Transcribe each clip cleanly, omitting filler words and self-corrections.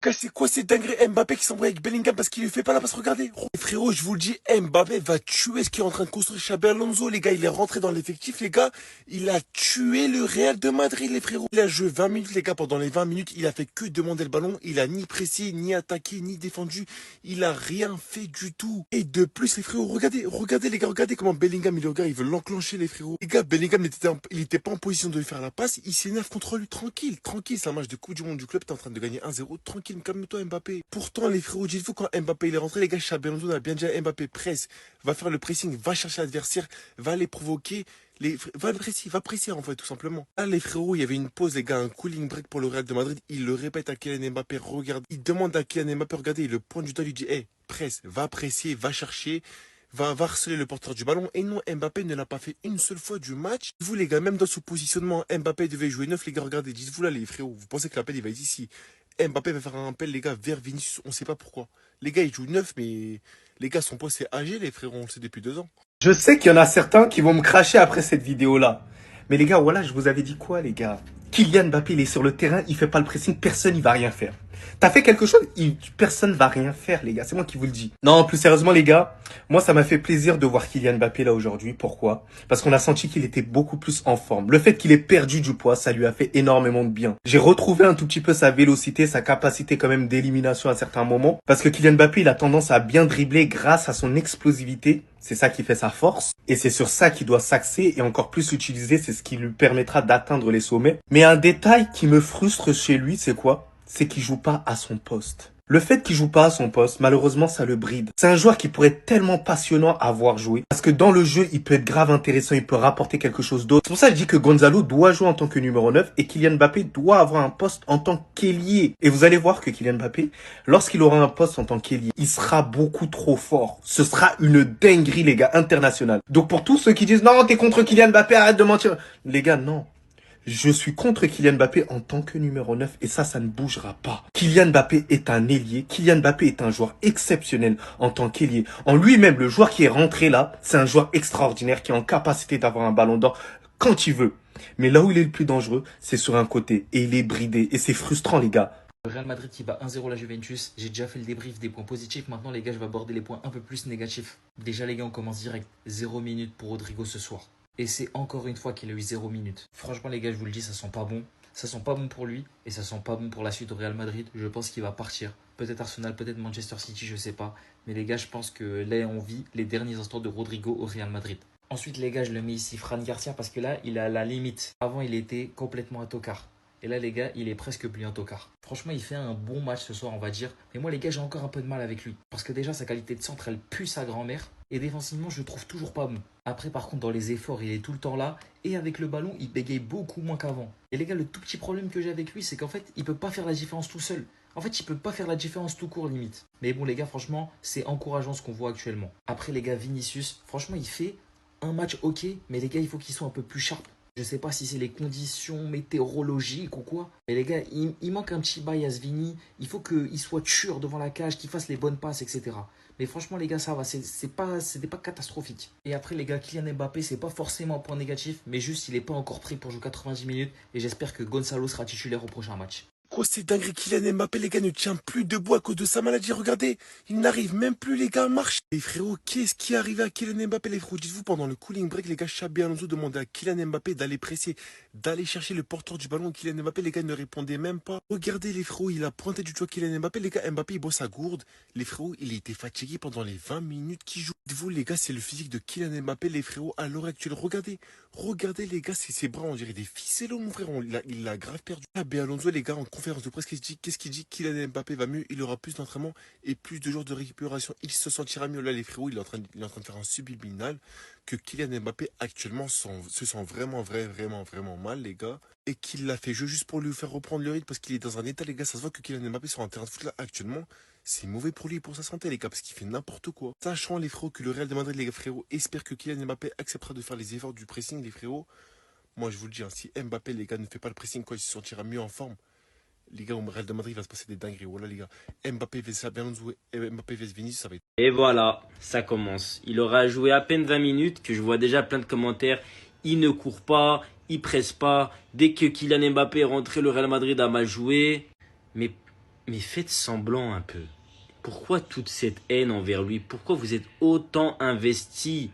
C'est quoi ces dingueries? Mbappé qui s'embrouille avec Bellingham parce qu'il lui fait pas la passe, regardez. Frérot, je vous le dis, Mbappé va tuer ce qui est en train de construire Xabi Alonso, les gars. Il est rentré dans l'effectif, les gars. Il a tué le Real de Madrid, les frérots. Il a joué 20 minutes, les gars. Pendant les 20 minutes, il a fait que demander le ballon. Il a ni pressé, ni attaqué, ni défendu. Il a rien fait du tout. Et de plus, les frérots, regardez, les gars, regardez comment Bellingham, il veut l'enclencher, les frérots. Les gars, Bellingham, il était pas en position de lui faire la passe. Il s'énerve contre lui, tranquille, tranquille. C'est un match de Coupe du Monde du club. T'es en train de gagner 1-0, tranquille, calme-toi, Mbappé. Pourtant, les frérots, dites-vous, quand Mbappé il est rentré, les gars, Xabi Alonso a bien dit à Mbappé, presse, va faire le pressing, va chercher l'adversaire, va les provoquer, va presser en fait, tout simplement. Là, les frérots, il y avait une pause, les gars, un cooling break pour le Real de Madrid. Il le répète à Kylian Mbappé, regarde, il demande à Kylian Mbappé, regardez, il le pointe du doigt, il lui dit, hey, presse, va presser, va chercher. Va harceler le porteur du ballon. Et non, Mbappé ne l'a pas fait une seule fois du match. Vous, les gars, même dans ce positionnement, Mbappé devait jouer 9 les gars, regardez, dites-vous là, les frérots, vous pensez que l'appel, il va être ici. Mbappé va faire un appel, les gars, vers Vinicius, on sait pas pourquoi. Les gars, ils jouent 9 mais les gars, son poste c'est âgé, les frérots, on le sait depuis 2 ans. Je sais qu'il y en a certains qui vont me cracher après cette vidéo-là. Mais les gars, voilà, je vous avais dit quoi, les gars? Kylian Mbappé, il est sur le terrain, il fait pas le pressing, personne, il va rien faire. T'as fait quelque chose, personne va rien faire, les gars. C'est moi qui vous le dis. Non, plus sérieusement, les gars, moi, ça m'a fait plaisir de voir Kylian Mbappé là aujourd'hui. Pourquoi? Parce qu'on a senti qu'il était beaucoup plus en forme. Le fait qu'il ait perdu du poids, ça lui a fait énormément de bien. J'ai retrouvé un tout petit peu sa vélocité, sa capacité quand même d'élimination à certains moments. Parce que Kylian Mbappé, il a tendance à bien dribbler grâce à son explosivité. C'est ça qui fait sa force. Et c'est sur ça qu'il doit s'axer et encore plus l'utiliser. C'est ce qui lui permettra d'atteindre les sommets. Mais un détail qui me frustre chez lui, c'est quoi? C'est qu'il joue pas à son poste. Le fait qu'il joue pas à son poste, malheureusement, ça le bride. C'est un joueur qui pourrait être tellement passionnant à voir jouer. Parce que dans le jeu, il peut être grave intéressant, il peut rapporter quelque chose d'autre. C'est pour ça que je dis que Gonzalo doit jouer en tant que numéro 9 et Kylian Mbappé doit avoir un poste en tant qu'ailier. Et vous allez voir que Kylian Mbappé, lorsqu'il aura un poste en tant qu'ailier, il sera beaucoup trop fort. Ce sera une dinguerie, les gars, internationale. Donc pour tous ceux qui disent, non, t'es contre Kylian Mbappé, arrête de mentir. Les gars, non. Je suis contre Kylian Mbappé en tant que numéro 9 et ça ne bougera pas. Kylian Mbappé est un ailier. Kylian Mbappé est un joueur exceptionnel en tant qu'ailier. En lui-même, le joueur qui est rentré là, c'est un joueur extraordinaire qui est en capacité d'avoir un ballon d'or quand il veut. Mais là où il est le plus dangereux, c'est sur un côté et il est bridé et c'est frustrant, les gars. Le Real Madrid qui bat 1-0 la Juventus. J'ai déjà fait le débrief des points positifs. Maintenant, les gars, je vais aborder les points un peu plus négatifs. Déjà, les gars, on commence direct. 0 minute pour Rodrigo ce soir. Et c'est encore une fois qu'il a eu 0 minute. Franchement, les gars, je vous le dis, ça sent pas bon. Ça sent pas bon pour lui et ça sent pas bon pour la suite au Real Madrid. Je pense qu'il va partir. Peut-être Arsenal, peut-être Manchester City, je sais pas. Mais les gars, je pense que là, on vit les derniers instants de Rodrigo au Real Madrid. Ensuite, les gars, je le mets ici, Fran Garcia, parce que là, il est à la limite. Avant, il était complètement à tocard. Et là, les gars, il est presque plus un tocard. Franchement, il fait un bon match ce soir, on va dire. Mais moi, les gars, j'ai encore un peu de mal avec lui. Parce que déjà, sa qualité de centre, elle pue sa grand-mère. Et défensivement, je le trouve toujours pas bon. Après, par contre, dans les efforts, il est tout le temps là. Et avec le ballon, il bégaye beaucoup moins qu'avant. Et les gars, le tout petit problème que j'ai avec lui, c'est qu'en fait, il peut pas faire la différence tout seul. En fait, il peut pas faire la différence tout court, limite. Mais bon, les gars, franchement, c'est encourageant ce qu'on voit actuellement. Après, les gars, Vinicius, franchement, il fait un match ok. Mais les gars, il faut qu'il soit un peu plus sharp. Je sais pas si c'est les conditions météorologiques ou quoi. Mais les gars, il manque un petit bail à ce Vini. Il faut qu'il soit tueur devant la cage, qu'il fasse les bonnes passes, etc. Mais franchement, les gars, ça va. C'était pas catastrophique. Et après, les gars, Kylian Mbappé, c'est pas forcément un point négatif. Mais juste, il est pas encore prêt pour jouer 90 minutes. Et j'espère que Gonzalo sera titulaire au prochain match. Oh, c'est dingue, Kylian Mbappé, les gars, ne tient plus debout à cause de sa maladie. Regardez, il n'arrive même plus, les gars, à marcher. Les frérots, qu'est-ce qui est arrivé à Kylian Mbappé, les frérots? Dites-vous, pendant le cooling break, les gars, Xabi Alonso demandait à Kylian Mbappé d'aller presser, d'aller chercher le porteur du ballon. Kylian Mbappé, les gars, ne répondait même pas. Regardez, les frérots, il a pointé du doigt Kylian Mbappé. Les gars, Mbappé, il bosse à gourde. Les frérots, il était fatigué pendant les 20 minutes qu'il joue. Dites-vous, les gars, c'est le physique de Kylian Mbappé, les frérots, à l'heure actuelle. Regardez, les gars, ses bras, on dirait des ficellos, mon frère. Il l'a grave perdu. Xabi Alonso, les gars, en conférence de presse, qu'est-ce qu'il dit? Kylian Mbappé va mieux, il aura plus d'entraînement et plus de jours de récupération. Il se sentira mieux. Là, les frérots, il est en train de faire un subliminal que Kylian Mbappé actuellement se sent vraiment mal, les gars. Et qu'il l'a fait jouer juste pour lui faire reprendre le rythme parce qu'il est dans un état, les gars. Ça se voit que Kylian Mbappé sur un terrain de foot là actuellement. C'est mauvais pour lui et pour sa santé, les gars, parce qu'il fait n'importe quoi. Sachant, les frérots, que le Real de Madrid, les frérots, espère que Kylian Mbappé acceptera de faire les efforts du pressing, les frérots. Moi, je vous le dis, hein, si Mbappé, les gars, ne fait pas le pressing, quoi, il se sentira mieux en forme. Les gars, au Real de Madrid, il va se passer des dingueries. Voilà, les gars. Mbappé vs Xabi Alonso et Mbappé vs Vinicius, ça va être. Et voilà, ça commence. Il aura joué à peine 20 minutes, que je vois déjà plein de commentaires. Il ne court pas, il presse pas. Dès que Kylian Mbappé est rentré, le Real Madrid a mal joué. Mais Mais faites semblant un peu. Pourquoi toute cette haine envers lui? Pourquoi vous êtes autant investi?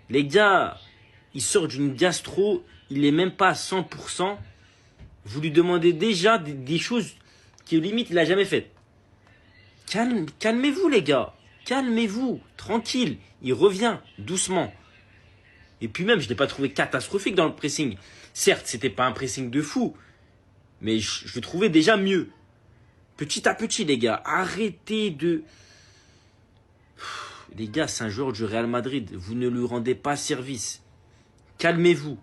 Les gars, il sort d'une gastro, il est même pas à 100%. Vous lui demandez déjà des choses qui, limite, il a jamais faites. Calmez-vous, les gars. Calmez-vous. Tranquille. Il revient doucement. Et puis même, je ne l'ai pas trouvé catastrophique dans le pressing. Certes, c'était pas un pressing de fou. Mais je le trouvais déjà mieux. Petit à petit, les gars. Arrêtez de... Les gars, c'est un joueur du Real Madrid. Vous ne lui rendez pas service. Calmez-vous.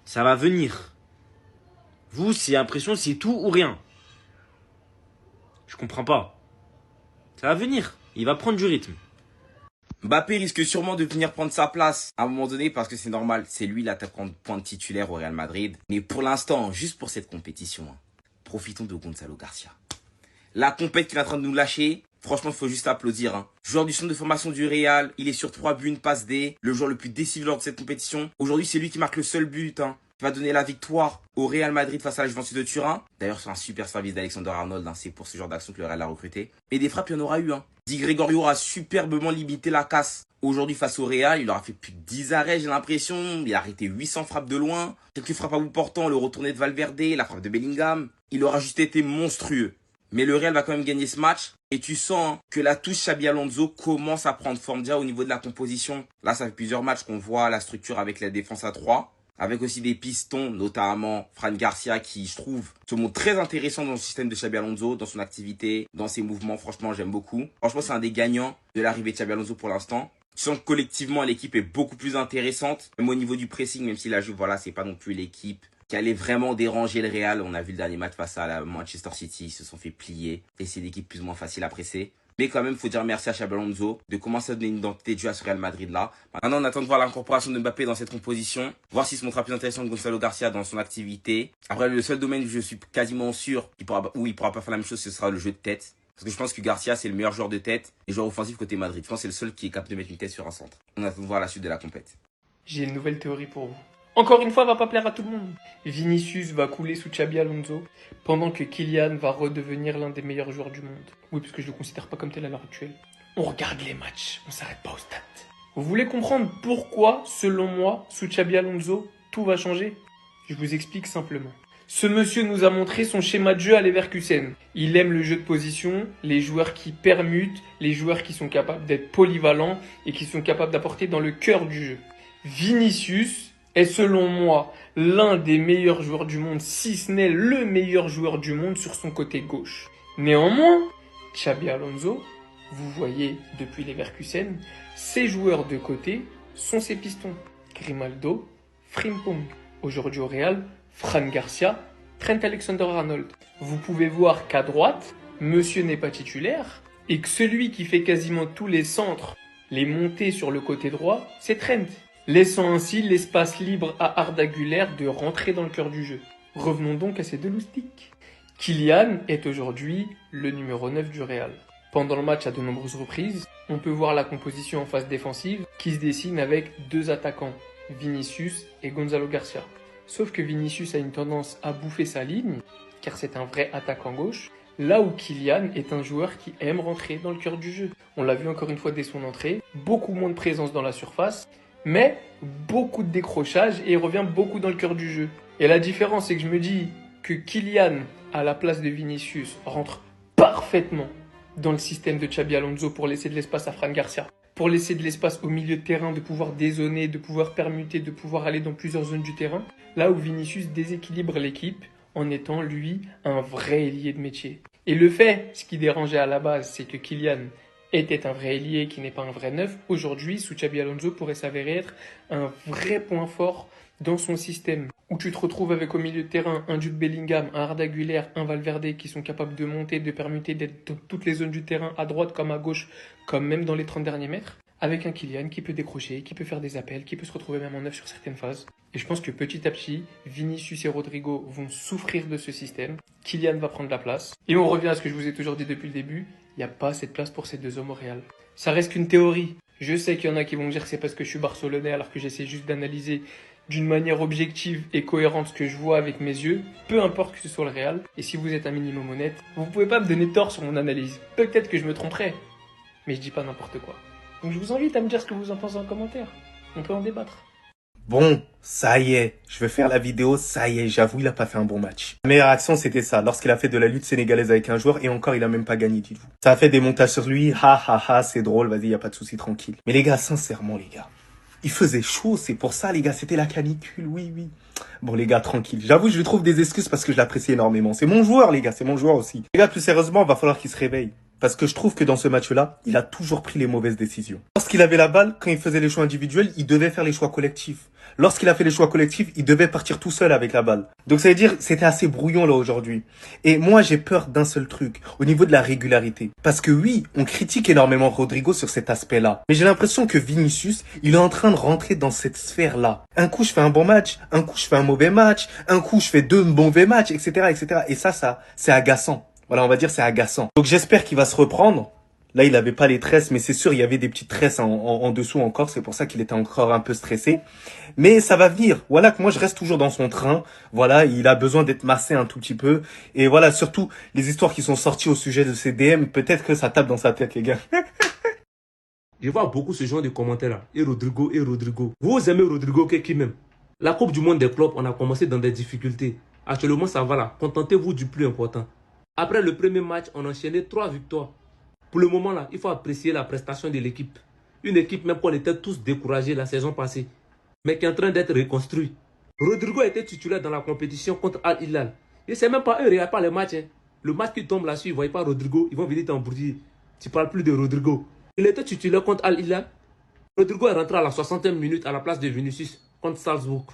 Ça va venir. Vous, c'est l'impression, c'est tout ou rien. Je comprends pas. Ça va venir. Il va prendre du rythme. Mbappé risque sûrement de venir prendre sa place à un moment donné parce que c'est normal, c'est lui l'attaquant de pointe titulaire au Real Madrid. Mais pour l'instant, juste pour cette compétition, profitons de Gonzalo Garcia. La compète qu'il est en train de nous lâcher, franchement, il faut juste applaudir. Joueur du centre de formation du Real, il est sur 3 buts, une passe D, le joueur le plus décisif lors de cette compétition. Aujourd'hui, c'est lui qui marque le seul but qui va donner la victoire au Real Madrid face à la Juventus de Turin. D'ailleurs, c'est un super service d'Alexander Arnold, c'est pour ce genre d'action que le Real a recruté. Et des frappes, il y en aura eu. Di Gregorio a superbement limité la casse. Aujourd'hui, face au Real, il aura fait plus de 10 arrêts, j'ai l'impression. Il a arrêté 800 frappes de loin. Quelques frappes à bout portant, le retourné de Valverde, la frappe de Bellingham. Il aura juste été monstrueux. Mais le Real va quand même gagner ce match. Et tu sens que la touche Xabi Alonso commence à prendre forme déjà au niveau de la composition. Là, ça fait plusieurs matchs qu'on voit la structure avec la défense à 3. Avec aussi des pistons, notamment Fran Garcia qui, je trouve, se montre très intéressant dans le système de Xabi Alonso, dans son activité, dans ses mouvements. Franchement, j'aime beaucoup. Franchement, c'est un des gagnants de l'arrivée de Xabi Alonso pour l'instant. Tu sens que collectivement, l'équipe est beaucoup plus intéressante. Même au niveau du pressing, même si la Juve, voilà, c'est pas non plus l'équipe qui allait vraiment déranger le Real. On a vu le dernier match face à la Manchester City, ils se sont fait plier. Et c'est l'équipe plus ou moins facile à presser. Mais quand même, faut dire merci à Xabi Alonso de commencer à donner une identité de jeu à ce Real Madrid là. Maintenant, on attend de voir l'incorporation de Mbappé dans cette composition, voir s'il se montrera plus intéressant que Gonzalo Garcia dans son activité. Après, le seul domaine où je suis quasiment sûr il pourra pas faire la même chose, ce sera le jeu de tête. Parce que je pense que Garcia, c'est le meilleur joueur de tête et joueur offensif côté Madrid. Je pense que c'est le seul qui est capable de mettre une tête sur un centre. On attend de voir la suite de la compète. J'ai une nouvelle théorie pour vous. Encore une fois, va pas plaire à tout le monde. Vinicius va couler sous Xabi Alonso, pendant que Kylian va redevenir l'un des meilleurs joueurs du monde. Oui, parce que je le considère pas comme tel à l'heure actuelle. On regarde les matchs, on s'arrête pas au stade. Vous voulez comprendre pourquoi, selon moi, sous Xabi Alonso, tout va changer? Je vous explique simplement. Ce monsieur nous a montré son schéma de jeu à Leverkusen. Il aime le jeu de position, les joueurs qui permutent, les joueurs qui sont capables d'être polyvalents et qui sont capables d'apporter dans le cœur du jeu. Vinicius est selon moi l'un des meilleurs joueurs du monde, si ce n'est le meilleur joueur du monde sur son côté gauche. Néanmoins, Xabi Alonso, vous voyez depuis Leverkusen, ses joueurs de côté sont ses pistons. Grimaldo, Frimpong. Aujourd'hui au Real, Fran Garcia, Trent Alexander-Arnold. Vous pouvez voir qu'à droite, monsieur n'est pas titulaire et que celui qui fait quasiment tous les centres, les montées sur le côté droit, c'est Trent. Laissant ainsi l'espace libre à Arda Güler de rentrer dans le cœur du jeu. Revenons donc à ces deux loustiques. Kylian est aujourd'hui le numéro 9 du Real. Pendant le match à de nombreuses reprises, on peut voir la composition en phase défensive qui se dessine avec deux attaquants, Vinicius et Gonzalo Garcia. Sauf que Vinicius a une tendance à bouffer sa ligne, car c'est un vrai attaquant gauche, là où Kylian est un joueur qui aime rentrer dans le cœur du jeu. On l'a vu encore une fois dès son entrée, beaucoup moins de présence dans la surface, mais beaucoup de décrochage et il revient beaucoup dans le cœur du jeu. Et la différence, c'est que je me dis que Kylian, à la place de Vinicius, rentre parfaitement dans le système de Xabi Alonso pour laisser de l'espace à Fran Garcia, pour laisser de l'espace au milieu de terrain, de pouvoir dézoner, de pouvoir permuter, de pouvoir aller dans plusieurs zones du terrain, là où Vinicius déséquilibre l'équipe en étant, lui, un vrai ailier de métier. Et le fait, ce qui dérangeait à la base, c'est que Kylian était un vrai ailier qui n'est pas un vrai neuf. Aujourd'hui, sous Xabi Alonso, pourrait s'avérer être un vrai point fort dans son système, où tu te retrouves avec au milieu de terrain un Jude Bellingham, un Arda Güler, un Valverde qui sont capables de monter, de permuter, d'être dans toutes les zones du terrain, à droite comme à gauche, comme même dans les 30 derniers mètres, avec un Kylian qui peut décrocher, qui peut faire des appels, qui peut se retrouver même en neuf sur certaines phases. Et je pense que petit à petit, Vinicius et Rodrigo vont souffrir de ce système, Kylian va prendre la place, et on revient à ce que je vous ai toujours dit depuis le début, il n'y a pas assez de place pour ces deux hommes au Real. Ça reste qu'une théorie. Je sais qu'il y en a qui vont me dire que c'est parce que je suis barcelonais alors que j'essaie juste d'analyser d'une manière objective et cohérente ce que je vois avec mes yeux, peu importe que ce soit le Real, et si vous êtes un minimum honnête, vous pouvez pas me donner tort sur mon analyse. Peut-être que je me tromperai, mais je dis pas n'importe quoi. Donc je vous invite à me dire ce que vous en pensez en commentaire. On peut en débattre. Bon, ça y est, je vais faire la vidéo, ça y est, j'avoue, il a pas fait un bon match. La meilleure action, c'était ça, lorsqu'il a fait de la lutte sénégalaise avec un joueur, et encore, il a même pas gagné, dites-vous. Ça a fait des montages sur lui, c'est drôle, vas-y, y a pas de souci, tranquille. Mais les gars, sincèrement, les gars, il faisait chaud, c'est pour ça, les gars, c'était la canicule, oui, oui. Bon, les gars, tranquille. J'avoue, je lui trouve des excuses parce que je l'apprécie énormément. C'est mon joueur, les gars, c'est mon joueur aussi. Les gars, plus sérieusement, il va falloir qu'il se réveille. Parce que je trouve que dans ce match-là, il a toujours pris les mauvaises décisions. Lorsqu'il avait la balle, quand il faisait les choix individuels, il devait faire les choix collectifs. Lorsqu'il a fait les choix collectifs, il devait partir tout seul avec la balle. Donc ça veut dire, c'était assez brouillon là aujourd'hui. Et moi, j'ai peur d'un seul truc, au niveau de la régularité. Parce que oui, on critique énormément Rodrigo sur cet aspect-là. Mais j'ai l'impression que Vinicius, il est en train de rentrer dans cette sphère-là. Un coup, je fais un bon match, un coup, je fais un mauvais match, un coup, je fais deux mauvais matchs, etc., etc. Et ça, c'est agaçant. Voilà, on va dire c'est agaçant. Donc j'espère qu'il va se reprendre. Là, il avait pas les tresses, mais c'est sûr, il y avait des petites tresses en dessous encore. C'est pour ça qu'il était encore un peu stressé. Mais ça va venir. Voilà que moi, je reste toujours dans son train. Voilà, il a besoin d'être massé un tout petit peu. Et voilà, surtout, les histoires qui sont sorties au sujet de ses DM, peut-être que ça tape dans sa tête, les gars. Je vois beaucoup ce genre de commentaires là. Et Rodrigo, et Rodrigo. Vous aimez Rodrigo qui même. La Coupe du Monde des clubs, on a commencé dans des difficultés. Actuellement, ça va là. Contentez-vous du plus important. Après le premier match, on a enchaîné 3 victoires. Pour le moment là, il faut apprécier la prestation de l'équipe. Une équipe même qu'on était tous découragés la saison passée, mais qui est en train d'être reconstruite. Rodrigo était titulaire dans la compétition contre Al Hilal. Et c'est même pas eux, regarde pas les matchs. Hein. Le match qui tombe là-dessus, ils ne voient pas Rodrigo, ils vont venir t'embrouiller. Tu parles plus de Rodrigo. Il était titulaire contre Al Hilal. Rodrigo est rentré à la 60e minute à la place de Vinicius contre Salzbourg.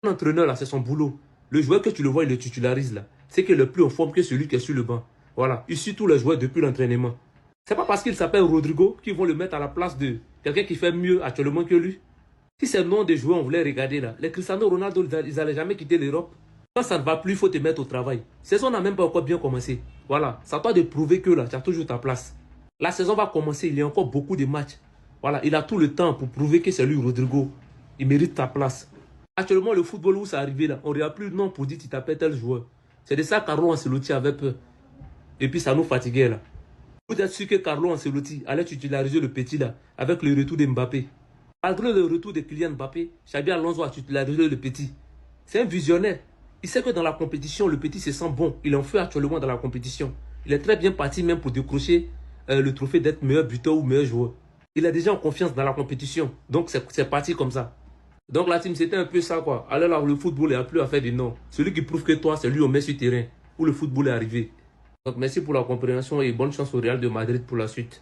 L'entraîneur là, c'est son boulot. Le joueur que tu le vois, il le titularise là. C'est qu'il est plus en forme que celui qui est sur le banc. Voilà, il suit tous les joueurs depuis l'entraînement. C'est pas parce qu'il s'appelle Rodrigo qu'ils vont le mettre à la place de quelqu'un qui fait mieux actuellement que lui. Si c'est le nom des joueurs on voulait regarder là, les Cristiano Ronaldo, ils n'allaient jamais quitter l'Europe. Quand ça ne va plus, il faut te mettre au travail. La saison n'a même pas encore bien commencé. Voilà, ça doit de prouver que là, tu as toujours ta place. La saison va commencer, il y a encore beaucoup de matchs. Voilà, il a tout le temps pour prouver que c'est lui Rodrigo. Il mérite ta place. Actuellement, le football où c'est arrivé là, on ne regarde plus le nom pour dire tu t'appelles tel joueur. C'est de ça que Carlo Ancelotti avait peur. Et puis ça nous fatiguait là. Vous êtes sûr que Carlo Ancelotti allait titulariser le petit là, avec le retour de Mbappé. Malgré le retour de Kylian Mbappé, Xabi Alonso a titularisé le petit. C'est un visionnaire. Il sait que dans la compétition, le petit se sent bon. Il en fait actuellement dans la compétition. Il est très bien parti même pour décrocher le trophée d'être meilleur buteur ou meilleur joueur. Il est déjà en confiance dans la compétition. Donc c'est parti comme ça. Donc la team, c'était un peu ça quoi. Alors là, le football, il n'y a plus à faire des noms. Celui qui prouve que toi, c'est lui au met sur terrain où le football est arrivé. Donc merci pour la compréhension et bonne chance au Real de Madrid pour la suite.